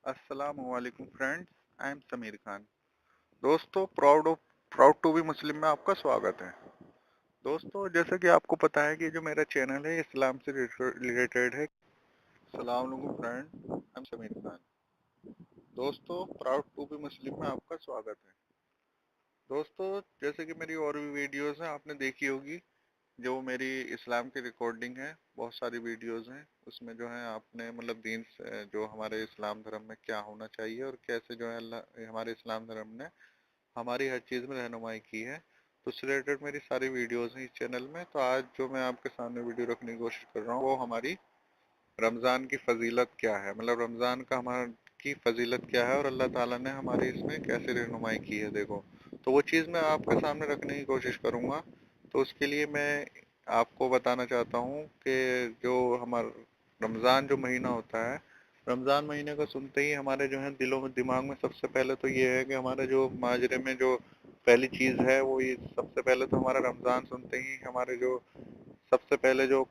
अस्सलाम वालेकुम friends, I am Sameer Khan. दोस्तों, प्राउड टू बी मुस्लिम में आपका स्वागत है। दोस्तों, जैसा कि आपको पता है कि जो मेरा चैनल है इस्लाम से रिलेटेड है। अस्सलाम वालेकुम friends, I am Sameer Khan. दोस्तों, प्राउड टू बी मुस्लिम में आपका स्वागत है। दोस्तों, जैसे कि मेरी और भी वीडियोस हैं, आपने देखी होगी। जो मेरी इस्लाम की रिकॉर्डिंग है, बहुत सारी वीडियोस हैं। उसमें जो है आपने मतलब दीन से जो हमारे इस्लाम धर्म में क्या होना चाहिए और कैसे जो है अल्लाह हमारे इस्लाम धर्म ने हमारी हर चीज़ में रहनुमाई की है, तो उससे रिलेटेड मेरी सारी वीडियोस हैं इस चैनल में। तो आज जो मैं आपके सामने वीडियो रखने की कोशिश कर रहा हूँ वो हमारी रमज़ान की फजीलत क्या है, मतलब रमज़ान का हमारा की फजीलत क्या है और अल्लाह ताला ने हमारी इसमें कैसे रहनुमाई की है। देखो, तो वो चीज़ मैं आपके सामने रखने की कोशिश करूँगा। तो उसके लिए मैं आपको बताना चाहता हूँ कि जो हमारा रमज़ान जो महीना होता है, रमज़ान महीने को सुनते ही हमारे जो है दिलों में दिमाग में सबसे पहले तो ये है कि हमारे जो माजरे में जो पहली चीज़ है वो ये, सबसे पहले तो हमारा रमज़ान सुनते ही हमारे जो सबसे पहले जो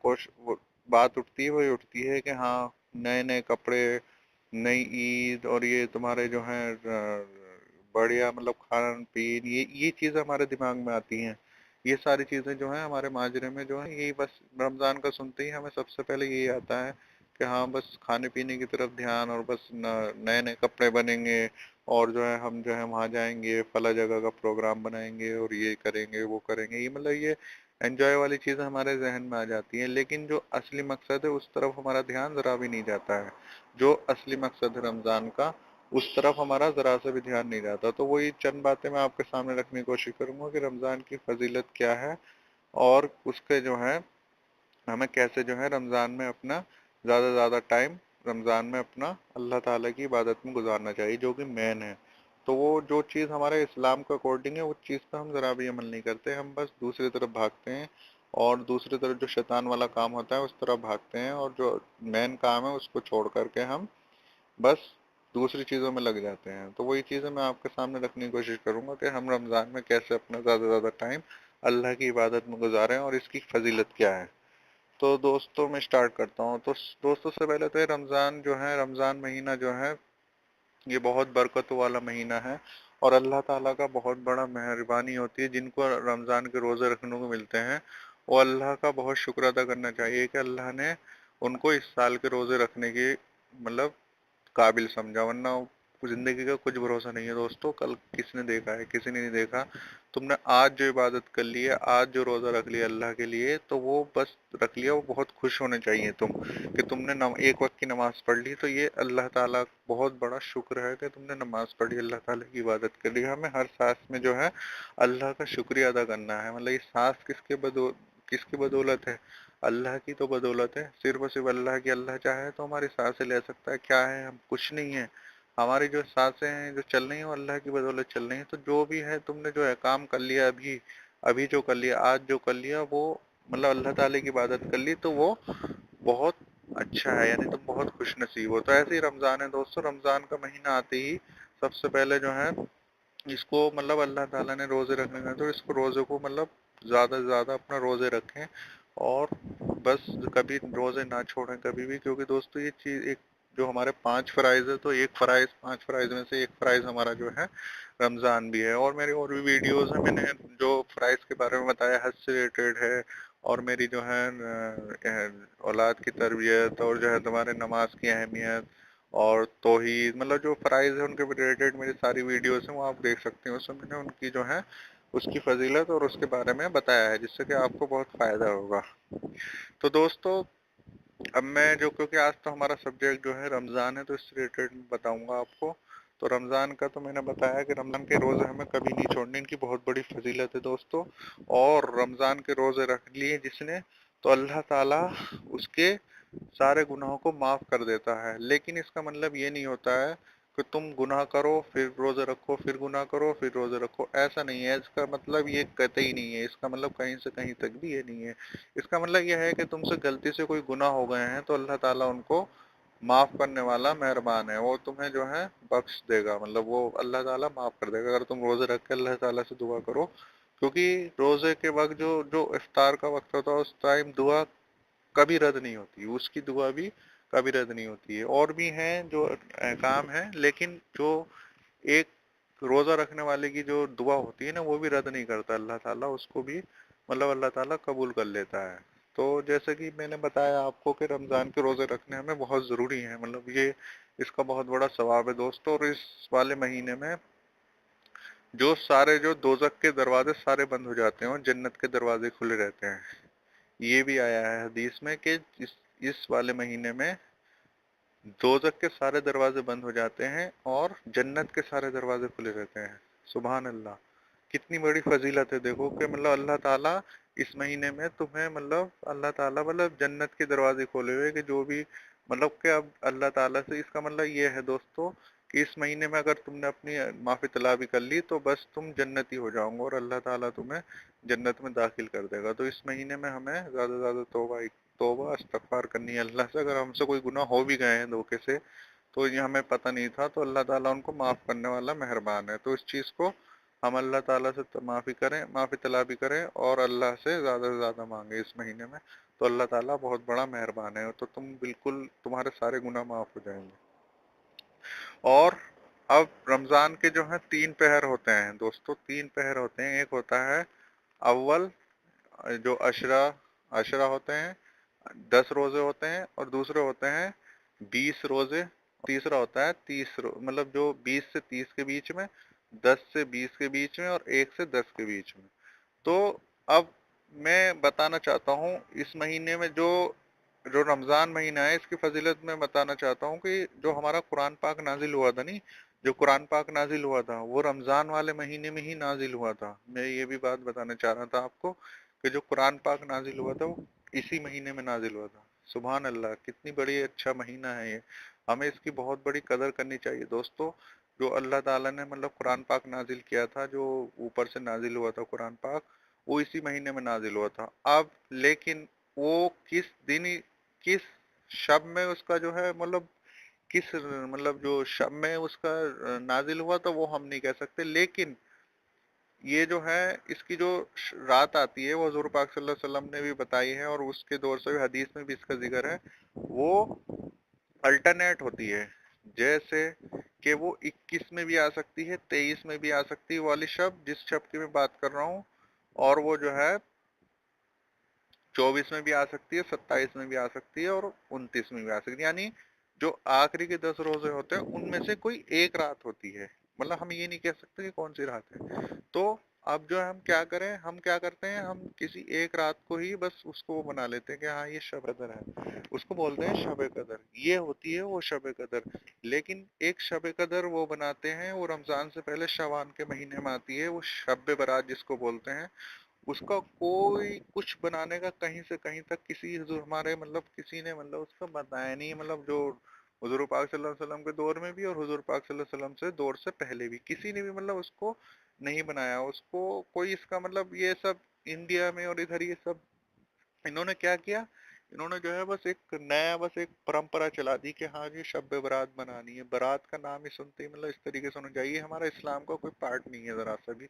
बात उठती है वही उठती है कि हाँ, नए नए कपड़े, नई ईद और ये तुम्हारे जो है बढ़िया मतलब खान पीन, ये चीज़ हमारे दिमाग में आती हैं। ये सारी चीज़ें जो हैं हमारे माजरे में जो है यही, बस रमज़ान का सुनते ही हमें सबसे पहले यही आता है कि हाँ, बस खाने पीने की तरफ ध्यान और बस नए नए कपड़े बनेंगे और जो है हम जो है वहाँ जाएंगे, फला जगह का प्रोग्राम बनाएंगे और ये करेंगे वो करेंगे। ये मतलब ये एंजॉय वाली चीज़ें हमारे जहन में आ जाती हैं, लेकिन जो असली मकसद है उस तरफ हमारा ध्यान ज़रा भी नहीं जाता है। जो असली मकसद है रमज़ान का, उस तरफ हमारा ज़रा सा भी ध्यान नहीं जाता। तो वही चंद बातें मैं आपके सामने रखने की कोशिश करूंगा कि रमज़ान की फजीलत क्या है और उसके जो है हमें कैसे जो है रमज़ान में अपना ज़्यादा से ज़्यादा टाइम रमज़ान में अपना अल्लाह ताला की इबादत में गुजारना चाहिए, जो कि मेन है। तो वो जो चीज़ हमारे इस्लाम के अकॉर्डिंग है, वो चीज़ पे हम ज़रा भी अमल नहीं करते, हम बस दूसरी तरफ भागते हैं और दूसरी तरफ जो शैतान वाला काम होता है उस तरफ भागते हैं, और जो मेन काम है उसको छोड़ करके हम बस दूसरी चीज़ों में लग जाते हैं। तो वही चीज़ें मैं आपके सामने रखने की कोशिश करूंगा कि हम रमज़ान में कैसे अपना ज़्यादा से ज़्यादा टाइम अल्लाह की इबादत में गुजारें और इसकी फजीलत क्या है। तो दोस्तों, मैं स्टार्ट करता हूँ। तो दोस्तों, से पहले तो ये रमज़ान जो है, रमज़ान महीना जो है ये बहुत बरकतों वाला महीना है और अल्लाह ताला का बहुत बड़ा मेहरबानी होती है। जिनको रमज़ान के रोज़े रखने को मिलते हैं वो अल्लाह का बहुत शुक्र अदा करना चाहिए कि अल्लाह ने उनको इस साल के रोज़े रखने की मतलब काबिल समझा, वरना जिंदगी का कुछ भरोसा नहीं है। दोस्तों, कल किसने देखा है, किसी ने नहीं देखा। तुमने आज जो इबादत कर ली है, आज जो रोजा रख लिया अल्लाह के लिए, तो वो बस रख लिया, वो बहुत खुश होने चाहिए तुम कि तुमने एक वक्त की नमाज पढ़ ली। तो ये अल्लाह ताला बहुत बड़ा शुक्र है कि तुमने नमाज पढ़ी, अल्लाह ताला की इबादत कर ली। हमें हर सांस में जो है अल्लाह का शुक्रिया अदा करना है। मतलब ये सांस किसकी बदौलत है? अल्लाह की तो बदौलत है, सिर्फ और सिर्फ अल्लाह की। अल्लाह चाहे तो हमारी सांसें ले सकता है, क्या है, हम कुछ नहीं है। हमारी जो सांसें हैं जो चल रही हैं वो अल्लाह की बदौलत चल रही हैं। तो जो भी है तुमने जो है काम कर लिया, अभी अभी जो कर लिया, आज जो कर लिया, वो मतलब अल्लाह ताला की इबादत कर ली, तो वो बहुत अच्छा है, यानी तुम बहुत खुश नसीब हो। तो ऐसे ही रमज़ान है दोस्तों, रमज़ान का महीना आते ही सबसे पहले जो है इसको मतलब अल्लाह ताला ने रोज़े रखने का, तो इसको रोज़े को मतलब ज़्यादा से ज़्यादा अपना रोज़े रखें और बस कभी रोज़े ना छोड़ें कभी भी। क्योंकि दोस्तों, ये चीज़ एक जो हमारे 5 फ़राइज़ है, तो एक फ़राइज़ 5 फ़राइज़ में से एक फ़राइज़ हमारा जो है रमज़ान भी है। और मेरी और भी वीडियोज़ हैं, मैंने जो फ़राइज़ के बारे में बताया हज से रिलेटेड है, और मेरी जो है औलाद की तरबियत और जो है तुम्हारे नमाज की अहमियत और तौहीद, मतलब जो फ़राइज़ है उनके रिलेटेड मेरी सारी वीडियोस हैं, वो आप देख सकते हैं। उसमें मैंने उनकी जो है उसकी फजीलत और उसके बारे में बताया है, जिससे कि आपको बहुत फ़ायदा होगा। तो दोस्तों, अब मैं जो, क्योंकि आज तो हमारा सब्जेक्ट जो है रमज़ान है, तो इससे रिलेटेड बताऊंगा आपको। तो रमज़ान का तो मैंने बताया कि रमज़ान के रोज़े हमें कभी नहीं छोड़ने, इनकी बहुत बड़ी फजीलत है दोस्तों। और रमज़ान के रोज़े रख लिए जिसने, तो अल्लाह ताला उसके सारे गुनाहों को माफ़ कर देता है। लेकिन इसका मतलब ये नहीं होता है कि तुम गुनाह करो फिर रोज़े रखो, फिर गुनाह करो फिर रोज़े रखो, ऐसा नहीं है। इसका मतलब ये कतई नहीं है, इसका मतलब कहीं से कहीं तक भी ये नहीं है। इसका मतलब यह है कि तुमसे गलती से कोई गुनाह हो गए हैं तो अल्लाह ताला उनको माफ़ करने वाला मेहरबान है, वो तुम्हें जो है बख्श देगा, मतलब वो अल्लाह ताला माफ़ कर देगा अगर तुम रोज़े रख के अल्लाह ताला से दुआ करो। क्योंकि रोज़े के वक्त जो जो इफ्तार का वक्त होता है उस टाइम दुआ कभी रद्द नहीं होती, उसकी दुआ भी कभी रद्द नहीं होती है। और भी हैं जो काम है, लेकिन जो एक रोजा रखने वाले की जो दुआ होती है ना, वो भी रद्द नहीं करता अल्लाह ताला, उसको भी मतलब अल्लाह ताला कबूल कर लेता है। तो जैसे कि मैंने बताया आपको कि रमजान के रोजे रखने हमें बहुत जरूरी है, मतलब ये इसका बहुत बड़ा सवाब है दोस्तों। और इस वाले महीने में जो दोजक के दरवाजे सारे बंद हो जाते हैं और जन्नत के दरवाजे खुले रहते हैं। ये भी आया है हदीस में कि इस वाले महीने में दोजक के सारे दरवाजे बंद हो जाते हैं और जन्नत के सारे दरवाजे खुले रहते हैं। सुभान अल्लाह, कितनी बड़ी फजीलत है। देखो कि मतलब अल्लाह ताला इस महीने में तुम्हें मतलब अल्लाह ताला मतलब जन्नत के दरवाजे खोले हुए कि जो भी मतलब कि अब अल्लाह ताला से, इसका मतलब ये है दोस्तों कि इस महीने में अगर तुमने अपनी माफी तलाबी कर ली तो बस तुम जन्नती हो जाओगे और अल्लाह ताला तुम्हें जन्नत में दाखिल कर देगा। तो इस महीने में हमें ज्यादा से ज्यादा तौबा तौबा इस्तगफार करनी है अल्लाह से। अगर हमसे कोई गुनाह हो भी गए हैं धोखे से, तो ये हमें पता नहीं था, तो अल्लाह ताला उनको माफ करने वाला मेहरबान है। तो इस चीज को हम अल्लाह ताला से माफी करें, माफी तलाबी करें और अल्लाह से ज्यादा मांगे इस महीने में। तो अल्लाह ताला बहुत बड़ा मेहरबान है, तो तुम बिल्कुल तुम्हारे सारे गुनाह माफ हो जाएंगे। और अब रमजान के जो है 3 पहर होते हैं दोस्तों, 3 पहर होते हैं। एक होता है अव्वल, जो अशरा अशरा होते हैं, 10 रोजे होते हैं, और दूसरे होते हैं 20 रोजे। तीसरा होता है मतलब जो 20 से 30 के बीच में, 10 से 20 के बीच में, और 1 से 10 के बीच में। तो अब मैं बताना चाहता हूँ इस महीने में जो जो रमजान महीना है, इसकी फजीलत मैं बताना चाहता हूँ कि जो हमारा कुरान पाक नाजिल हुआ था, नहीं, जो कुरान पाक नाजिल हुआ था वो रमजान वाले महीने में ही नाजिल हुआ था। मैं ये भी बात बताना चाह रहा था आपको कि जो कुरान पाक नाजिल हुआ था वो इसी महीने में नाजिल हुआ था। सुभान अल्लाह, कितनी बड़ी अच्छा महीना है ये। हमें इसकी बहुत बड़ी कदर करनी चाहिए दोस्तों। जो अल्लाह ताला ने मतलब कुरान पाक नाजिल किया था, जो ऊपर से नाजिल हुआ था कुरान पाक, वो इसी महीने में नाजिल हुआ था। अब लेकिन वो किस शब में उसका जो है मतलब किस मतलब जो शब में उसका नाजिल हुआ था वो हम नहीं कह सकते, लेकिन ये जो है इसकी जो रात आती है वो हजूर पाक सल्लल्लाहु अलैहि वसल्लम ने भी बताई है, और उसके दौर से भी हदीस में भी इसका जिक्र है। वो अल्टरनेट होती है, जैसे कि वो 21 में भी आ सकती है, 23 में भी आ सकती है वाली शब, जिस शब की मैं बात कर रहा हूँ। और वो जो है 24 में भी आ सकती है, 27 में भी आ सकती है, और 29 में भी आ सकती है। यानी जो आखिरी के 10 रोजे होते हैं उनमें से कोई एक रात होती है। मतलब हम ये नहीं कह सकते कि कौन सी रात है। तो अब जो हम क्या करें, हम क्या करते हैं, हम किसी एक रात को ही बस उसको वो बना लेते हैं कि हाँ ये शब कदर है, उसको बोलते हैं शब कदर, ये होती है वो शब कदर। लेकिन एक शब कदर वो बनाते हैं, वो रमजान से पहले शवान के महीने में आती है, वो शब बारात जिसको बोलते हैं। उसका कोई कुछ बनाने का कहीं से कहीं तक किसी हमारे मतलब किसी ने मतलब उसका बताया नहीं, मतलब जो हुजूर पाक सल्लल्लाहु अलैहि वसल्लम के दौर में भी और हुजूर पाक सल्लल्लाहु अलैहि वसल्लम से दौर से पहले भी किसी ने भी मतलब उसको नहीं बनाया। उसको कोई इसका मतलब ये सब इंडिया में और इधर ये सब इन्होंने क्या किया, इन्होंने जो है बस एक परंपरा चला दी कि हाँ जी शब बारात बनानी है। बारात का नाम ही सुनते ही मतलब इस तरीके से होना चाहिए, हमारा इस्लाम का कोई पार्ट नहीं है जरा सा भी।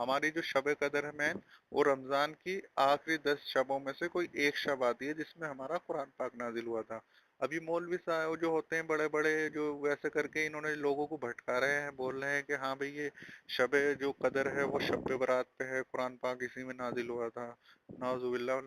हमारी जो शब कदर है मैन, वो रमजान की आखिरी 10 शबों में से कोई एक शब आती है जिसमें हमारा कुरान पाक नाजिल हुआ था। अभी मौलवी साहब जो होते हैं बड़े बड़े, जो वैसे करके इन्होंने लोगों को भटका रहे हैं, बोल रहे हैं कि हाँ भाई ये शब जो कदर है वो शब बारात पे है, कुरान पाक इसी में नाजिल हुआ था। नाउजुबिल्लाह,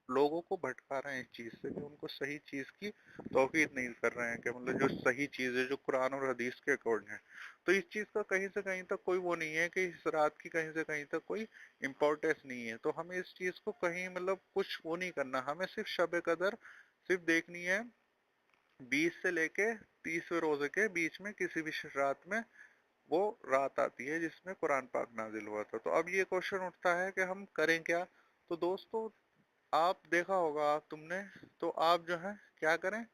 लोगों को भटका रहे हैं इस चीज से कि उनको सही चीज की तौकीद नहीं कर रहे हैं कि मतलब जो सही चीज है जो कुरान और हदीस के अकॉर्डिंग है। तो इस चीज का कहीं से कहीं तक कोई वो नहीं है कि इस रात की कहीं से कहीं तक कोई इम्पोर्टेंस नहीं है। तो हमें इस चीज को कहीं मतलब कुछ वो नहीं करना, हमें सिर्फ शब कदर सिर्फ देखनी है। 20 से लेके 30वें रोजे के बीच में किसी भी रात में वो रात आती है जिसमें कुरान पाक नाजिल हुआ था। तो अब ये क्वेश्चन उठता है कि हम करें क्या। तो दोस्तों, आप देखा होगा आप तुमने, तो आप जो है क्या करें,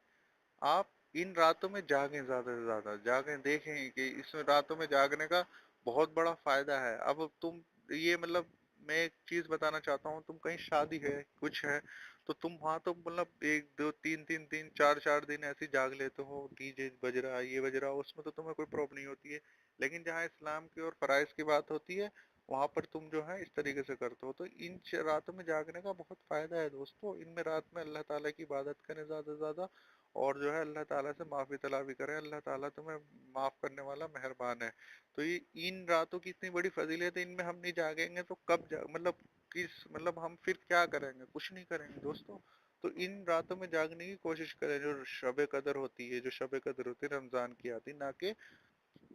आप इन रातों में जागें, ज्यादा से ज्यादा जागें। देखें कि इस रातों में जागने का बहुत बड़ा फायदा है। अब तुम ये मतलब मैं एक चीज बताना चाहता हूँ, तुम कहीं शादी है कुछ है, तो तुम वहां तो मतलब 1 2 3 3 दिन 4 4 दिन ऐसे ही जाग लेते हो, डीजे बज रहा है ये बज रहा है, उसमें तो तुम्हें कोई प्रॉब्लम नहीं होती है। लेकिन जहाँ इस्लाम की और फराइज की बात होती है, वहां पर तुम जो है इस तरीके से करते हो। तो इन रातों में जागने का बहुत फायदा है दोस्तों। इनमें रात में अल्लाह ताला की इबादत करें ज्यादा से ज्यादा, اور جو है अल्लाह ताला से माफ़ी तलाबी करें, अल्लाह ताला तुम्हें माफ़ करने वाला मेहरबान है। तो ये इन रातों की इतनी बड़ी फजीलत है, इनमें हम नहीं जागेंगे तो कब मतलब हम फिर क्या करेंगे? कुछ नहीं करेंगे दोस्तों। तो इन रातों में जागने की कोशिश करें। जो शब कदर होती है, जो शब कदर होती है रमज़ान की आती, ना कि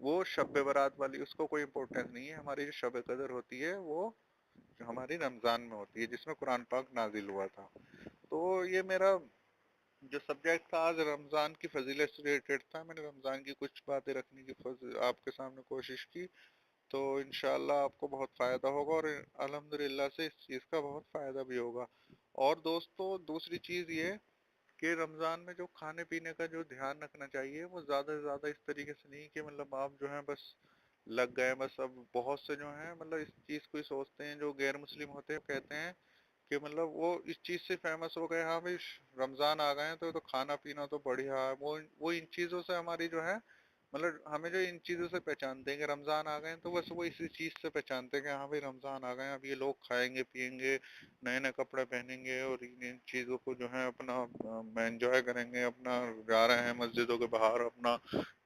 वो शब बारात वाली, उसको कोई इम्पोर्टेंस नहीं है। हमारी जो शब कदर होती है वो जो हमारी रमज़ान में होती है, जिसमें कुरान पाक नाजिल हुआ था। तो ये मेरा जो सब्जेक्ट था आज रमज़ान की फजीलत से रिलेटेड था। मैंने रमज़ान की कुछ बातें रखने की आपके सामने कोशिश की। तो इंशाल्लाह आपको बहुत फ़ायदा होगा और अल्हम्दुलिल्लाह से इस चीज़ का बहुत फ़ायदा भी होगा। और दोस्तों दूसरी चीज़ ये कि रमज़ान में जो खाने पीने का जो ध्यान रखना चाहिए वो ज़्यादा से ज़्यादा इस तरीके से नहीं कि आप जो है बस लग गए बस। अब बहुत से जो हैं इस चीज़ को ही सोचते हैं, जो गैर मुस्लिम होते हैं, कहते हैं कि वो इस चीज़ से फेमस हो गए, हाँ भाई रमज़ान आ गए हैं तो खाना पीना तो बढ़िया है। वो इन चीज़ों से हमारी जो है हमें जो इन चीज़ों से पहचानते हैं कि रमज़ान आ गए हैं, तो बस वो इसी चीज़ से पहचानते हैं कि हाँ भाई रमज़ान आ गए हैं, अब ये लोग खाएंगे पिएंगे, नए नए कपड़े पहनेंगे और इन चीज़ों को जो है अपना एंजॉय करेंगे, अपना जा रहे हैं मस्जिदों के बाहर अपना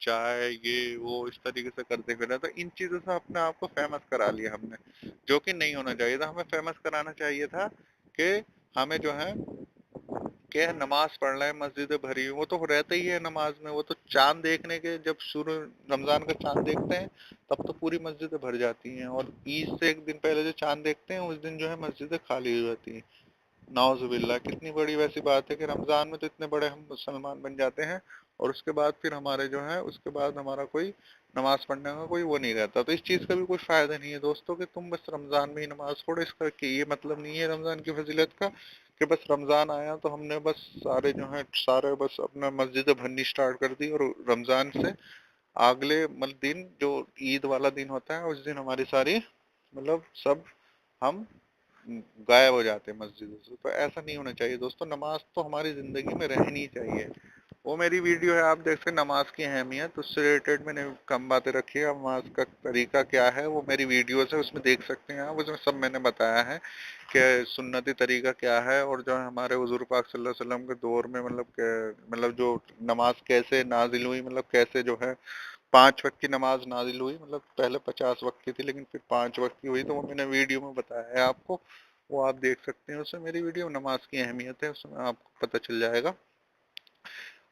चाय ये वो इस तरीके से करते फिर। तो इन चीज़ों से अपने आप को फेमस करा लिया हमने, जो कि नहीं होना चाहिए था। हमें फेमस कराना चाहिए था कि हमें जो है कि नमाज पढ़ रहे हैं, मस्जिदें भरी हुई, वो तो रहता ही है नमाज में। वो तो चांद देखने के, जब सूर्य रमजान का चांद देखते हैं तब तो पूरी मस्जिदें भर जाती हैं, और ईद से एक दिन पहले जो चांद देखते हैं उस दिन जो है मस्जिदें खाली हो जाती हैं। नाउजुबिल्लाह, कितनी बड़ी वैसी बात है कि रमज़ान में तो इतने बड़े हम मुसलमान बन जाते हैं और उसके बाद फिर हमारे जो है उसके बाद हमारा कोई नमाज पढ़ने का कोई वो नहीं रहता। तो इस चीज़ का भी कोई फ़ायदा नहीं है दोस्तों कि तुम बस रमज़ान में ही नमाज पढ़ो। इसका कि ये मतलब नहीं है रमज़ान की फजीलत का कि बस रमज़ान आया तो हमने बस सारे जो है सारे बस अपना मस्जिदें भरनी स्टार्ट कर दी, और रमज़ान से अगले दिन जो ईद वाला दिन होता है उस दिन हमारी सारी सब हम गायब हो जाते हैं मस्जिदों से। तो ऐसा नहीं होना चाहिए दोस्तों। नमाज तो हमारी ज़िंदगी में रहनी चाहिए। वो मेरी वीडियो है, आप देख सकते हैं नमाज की अहमियत, उससे रिलेटेड मैंने कम बातें रखी है। नमाज का तरीका क्या है वो मेरी वीडियोस है, उसमें देख सकते हैं आप। उसमें सब मैंने बताया है कि सुन्नती तरीका क्या है, और जो है हमारे हुजूर पाक सल्लल्लाहु अलैहि वसल्लम के दौर में जो नमाज कैसे नाजिल हुई, कैसे जो है 5 वक्त की नमाज नाजिल हुई। पहले 50 वक्त की थी लेकिन फिर 5 वक्त की हुई। तो वो मैंने वीडियो में बताया है आपको, वो आप देख सकते हैं। उसमें मेरी वीडियो नमाज की अहमियत है, उसमें आपको पता चल जाएगा।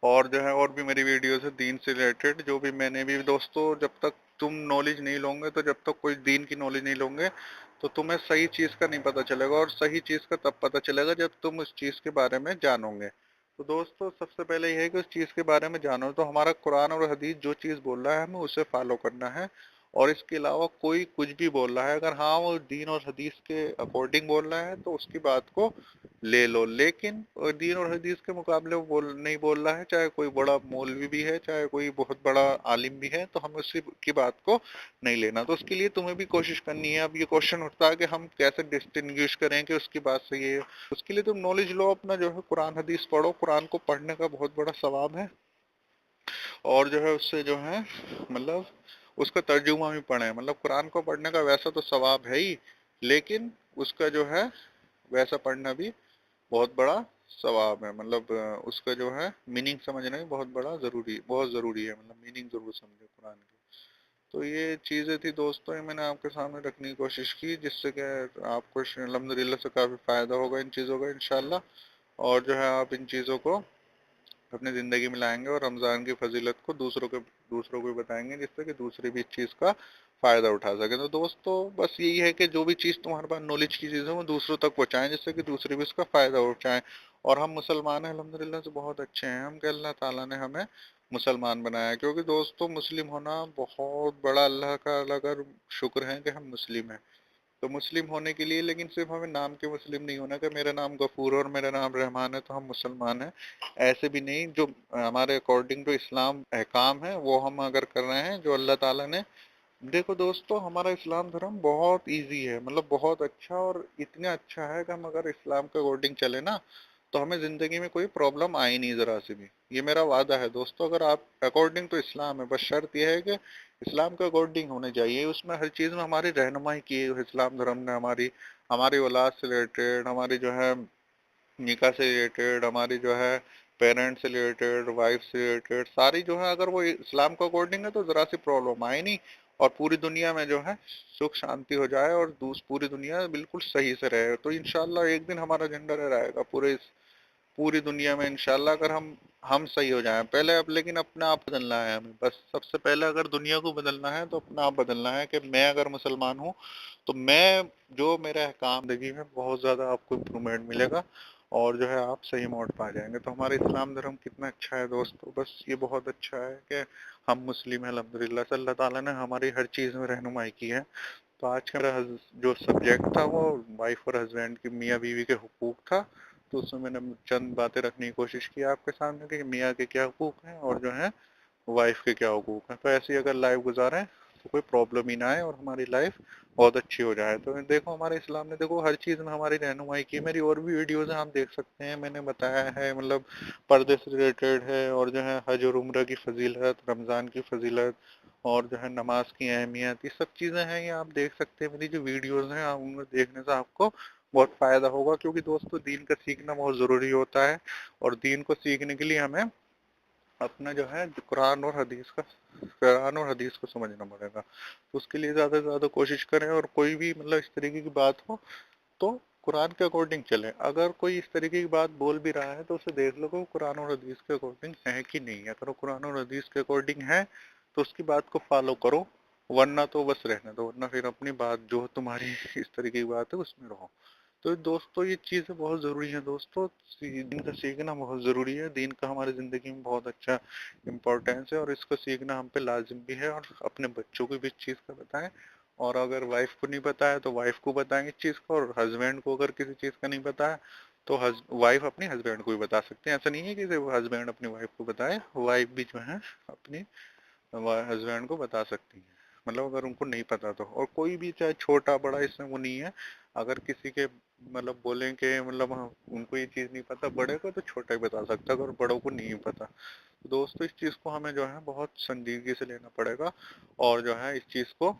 और जो है और भी मेरी वीडियोस है दीन से रिलेटेड, जो भी मैंने भी दोस्तों, जब तक तुम नॉलेज नहीं लोगे, तो जब तक कोई दीन की नॉलेज नहीं लोगे तो तुम्हें सही चीज़ का नहीं पता चलेगा, और सही चीज़ का तब पता चलेगा जब तुम उस चीज़ के बारे में जानोगे। तो दोस्तों सबसे पहले यह है कि उस चीज़ के बारे में जानो। तो हमारा कुरान और हदीस जो चीज़ बोल रहा है हमें उसे फॉलो करना है, और इसके अलावा कोई कुछ भी बोल रहा है, अगर हाँ वो दीन और हदीस के अकॉर्डिंग बोल रहा है तो उसकी बात को ले लो। लेकिन दीन और हदीस के मुकाबले वो नहीं बोल रहा है, चाहे कोई बड़ा मौलवी भी है, चाहे कोई बहुत बड़ा आलिम भी है, तो हमें उसी की बात को नहीं लेना। तो उसके लिए तुम्हें भी कोशिश करनी है। अब ये क्वेश्चन उठता है कि हम कैसे डिस्टिंग्विश करें कि उसकी बात सही है। उसके लिए तुम नॉलेज लो, अपना जो है कुरान हदीस पढ़ो। कुरान को पढ़ने का बहुत बड़ा सवाब है, और जो है उससे जो है मतलब उसका तर्जुमा भी पढ़े। कुरान को पढ़ने का वैसा तो सवाब है ही, लेकिन उसका जो है वैसा पढ़ना भी बहुत बड़ा सवाब है। उसका जो है मीनिंग समझना भी बहुत ज़रूरी है। मीनिंग ज़रूर समझे कुरान की। तो ये चीज़ें थी दोस्तों, ये मैंने आपके सामने रखने की कोशिश की, जिससे कि आपको अल्हम्दुलिल्लाह से काफ़ी फ़ायदा होगा इन चीज़ों का इंशाल्लाह। और जो है आप इन चीज़ों को अपनी ज़िंदगी में लाएंगे और रमज़ान की फजीलत को दूसरों को भी बताएंगे, जिससे कि दूसरे भी इस चीज़ का फ़ायदा उठा सकें। तो दोस्तों बस यही है कि जो भी चीज़ तुम्हारे पास नॉलेज की चीज़ है वो दूसरों तक पहुँचाएं, जिससे कि दूसरे भी इसका फ़ायदा उठाएं। और हम मुसलमान हैं अल्हम्दुलिल्लाह से बहुत अच्छे हैं हम, कि अल्लाह ताला ने हमें मुसलमान बनाया है। क्योंकि दोस्तों मुस्लिम होना बहुत बड़ा अल्लाह का अगर शुक्र है कि हम मुस्लिम हैं। तो मुस्लिम होने के लिए लेकिन सिर्फ हमें नाम के मुस्लिम नहीं होना कि मेरा नाम गफूर और मेरा नाम रहमान है तो हम मुसलमान हैं। ऐसे भी नहीं, जो हमारे अकॉर्डिंग टू इस्लाम अहकाम है वो हम अगर कर रहे हैं जो अल्लाह ताला ने। देखो दोस्तों हमारा इस्लाम धर्म बहुत इजी है, बहुत अच्छा, और इतना अच्छा है कि हम अगर इस्लाम के अकॉर्डिंग चले ना तो हमें ज़िंदगी में कोई प्रॉब्लम आई नहीं ज़रा सी भी। ये मेरा वादा है दोस्तों, अगर आप अकॉर्डिंग टू इस्लाम है, बस शर्त यह है कि इस्लाम के अकॉर्डिंग होने चाहिए। उसमें हर चीज़ में हमारी रहनुमाई की है इस्लाम धर्म ने। हमारी औलाद से रिलेटेड, हमारी जो है निकाह से रिलेटेड, हमारी जो है पेरेंट्स से रिलेटेड, वाइफ से रिलेटेड सारी जो है, अगर वो इस्लाम को अकॉर्डिंग है तो जरा सी प्रॉब्लम आए नहीं, और पूरी दुनिया में जो है सुख शांति हो जाए और पूरी दुनिया बिल्कुल सही से रहे। तो इंशाल्लाह एक दिन हमारा झंडा लहराएगा पूरी दुनिया में इंशाल्लाह, अगर हम सही हो जाएं पहले। अब लेकिन अपने आप बदलना है हमें, बस सबसे पहले अगर दुनिया को बदलना है तो अपना आप बदलना है, कि मैं अगर मुसलमान हूँ तो मैं जो मेरा काम जिंदगी में बहुत ज़्यादा आपको इम्प्रूवमेंट मिलेगा, और जो है आप सही मोड़ पा जाएंगे। तो हमारा इस्लाम धर्म कितना अच्छा है दोस्तों, बस ये बहुत अच्छा है कि हम मुस्लिम हैं अल्हम्दुलिल्लाह से, अल्लाह ताला ने हमारी हर चीज़ में रहनुमाई की है। तो आज का मेरा जो सब्जेक्ट था वो वाइफ और हस्बैंड की, मियाँ बीवी के हुकूक था। तो उसमें मैंने चंद बातें रखने की कोशिश की आपके सामने कि मियाँ के क्या हुकूक हैं और जो है वाइफ के क्या हुकूक हैं। तो ऐसी अगर लाइफ गुजारें तो कोई प्रॉब्लम ही ना आए और हमारी लाइफ बहुत अच्छी हो जाए। तो देखो हमारे इस्लाम ने देखो हर चीज़ में हमारी रहनुमाई की। मेरी और भी वीडियोज़ हैं, आप देख सकते हैं, मैंने बताया है, मतलब पर्दे से रिलेटेड है, और जो है हज और उम्र की फजीलत, रमज़ान की फजीलत, और जो है नमाज की अहमियत, ये सब चीज़ें हैं, ये आप देख सकते हैं। मेरी जो वीडियोज़ हैं आप उनमें देखने से आपको बहुत फ़ायदा होगा, क्योंकि दोस्तों दीन का सीखना बहुत ज़रूरी होता है, और दीन को सीखने के लिए हमें अपना जो है कुरान और हदीस को समझना पड़ेगा। तो उसके लिए ज़्यादा से ज़्यादा कोशिश करें, और कोई भी मतलब इस तरीके की बात हो तो कुरान के अकॉर्डिंग चलें। अगर कोई इस तरीके की बात बोल भी रहा है तो उसे देख लो कि वो कुरान और हदीस के अकॉर्डिंग है कि नहीं है। अगर वो कुरान और हदीस के अकॉर्डिंग है तो उसकी बात को फॉलो करो, वरना तो बस रहने दो, वरना फिर अपनी बात जो तुम्हारी इस तरीके की बात है उसमें रहो। तो दोस्तों ये चीज़ें बहुत ज़रूरी हैं दोस्तों, दीन का सीखना बहुत ज़रूरी है। दीन का हमारी ज़िंदगी में बहुत अच्छा इम्पोर्टेंस है, और इसको सीखना हम पे लाजिम भी है, और अपने बच्चों को भी इस चीज़ का बताएं। और अगर वाइफ को नहीं पता है तो वाइफ को बताएंगे इस चीज़ को, और हस्बैंड को अगर किसी चीज़ का नहीं पता है तो वाइफ अपनी हस्बैंड को भी बता सकते हैं। ऐसा नहीं है कि सिर्फ हस्बैंड अपनी वाइफ को बताए, वाइफ भी जो है अपनी हस्बैंड को बता सकती है, मतलब अगर उनको नहीं पता तो। और कोई भी चाहे छोटा बड़ा इसमें वो नहीं है, अगर किसी के मतलब बोलें कि मतलब हाँ, उनको ये चीज़ नहीं पता, बड़े को तो छोटा ही बता सकता है, अगर बड़ों को नहीं पता। तो दोस्तों इस चीज़ को हमें जो है बहुत संजीदगी से लेना पड़ेगा, और जो है इस चीज़ को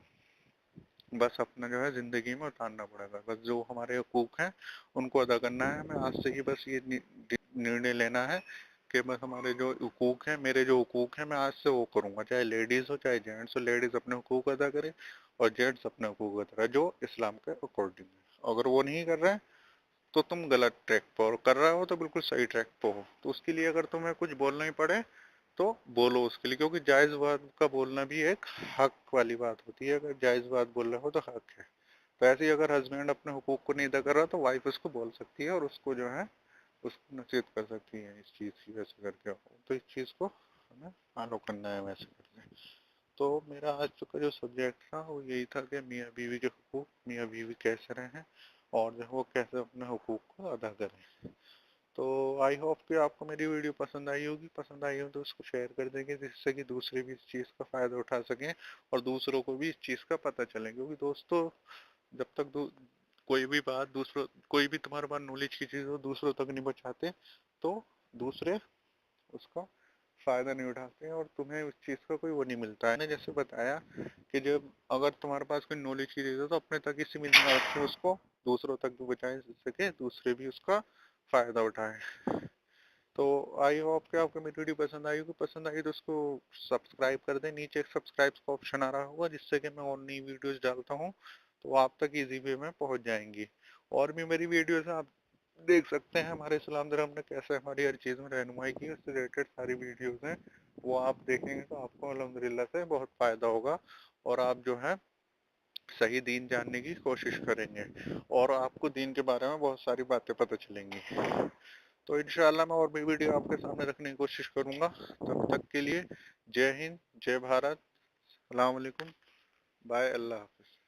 बस अपना जो है ज़िंदगी में उतारना पड़ेगा। बस जो हमारे हकूक़ हैं उनको अदा करना है हमें। आज से ही बस ये निर्णय लेना है कि बस हमारे जो हकूक़ हैं, मेरे जो हकूक़ हैं, मैं आज से वो करूँगा, चाहे लेडीज़ हो चाहे जेंट्स हो। लेडीज़ अपने हकूक़ अदा करे और जेंट्स अपने हकूक़ अदा करे जो इस्लाम के अकॉर्डिंग है। अगर वो नहीं कर रहे हैं तो तुम गलत ट्रैक पर हो, कर रहे हो तो बिल्कुल सही ट्रैक पर हो। तो उसके लिए अगर तुम्हें कुछ बोलना ही पड़े तो बोलो उसके लिए, क्योंकि जायज़ बात का बोलना भी एक हक वाली बात होती है। अगर जायज़ बात बोल रहे हो तो हक है। तो ऐसे ही अगर हस्बैंड अपने हुकूक को नहीं अदा कर रहा तो वाइफ उसको बोल सकती है, और उसको जो है उसको नसीहत कर सकती है इस चीज़ की, वैसे करके। तो इस चीज़ को हमें फॉलो करना है वैसे करके। तो मेरा आज का जो सब्जेक्ट था वो यही था कि मियाँ बीवी के हुकूक, मियाँ बीवी कैसे रहें, और जो है वो कैसे अपने हुकूक को अदा करें। तो आई होप कि आपको मेरी वीडियो पसंद आई होगी। पसंद आई हो तो उसको शेयर कर देंगे, जिससे कि दूसरे भी इस चीज़ का फ़ायदा उठा सकें, और दूसरों को भी इस चीज़ का पता चले। क्योंकि दोस्तों जब तक कोई भी बात दूसरों, कोई भी तुम्हारे पास नॉलेज की चीज़ हो दूसरों तक नहीं पहुँचाते तो दूसरे उसका फ़ायदा नहीं उठाते हैं, और तुम्हें उस चीज़ का कोई वो नहीं मिलता है। मैंने जैसे बताया कि जब अगर तुम्हारे पास कोई नॉलेज की चीज़ हो तो अपने तक ही सीमित ना रखे उसको, दूसरों तक भी पहुँचाएं, जिससे कि दूसरे भी उसका फ़ायदा उठाएं। तो आई होप कि आपको मेरी वीडियो पसंद आई होगी। पसंद आई तो उसको सब्सक्राइब कर दें, नीचे एक सब्सक्राइब का ऑप्शन आ रहा होगा, जिससे कि मैं और नई वीडियोस डालता हूँ तो वो आप तक इजी वे में पहुँच जाएंगी। और भी मेरी वीडियोस आप देख सकते हैं, हमारे इस्लाम धर्म ने कैसे हमारी हर चीज़ में रहनुमाई की, उससे रिलेटेड सारी वीडियोस हैं, वो आप देखेंगे तो आपको अल्हम्दुलिल्लाह से बहुत फ़ायदा होगा, और आप जो है सही दीन जानने की कोशिश करेंगे, और आपको दीन के बारे में बहुत सारी बातें पता चलेंगी। तो इंशाल्लाह मैं और भी वीडियो आपके सामने रखने की कोशिश करूंगा। तब तक के लिए जय हिंद, जय भारत, अस्सलाम वालेकुम, बाय, अल्लाह हाफ़िज़।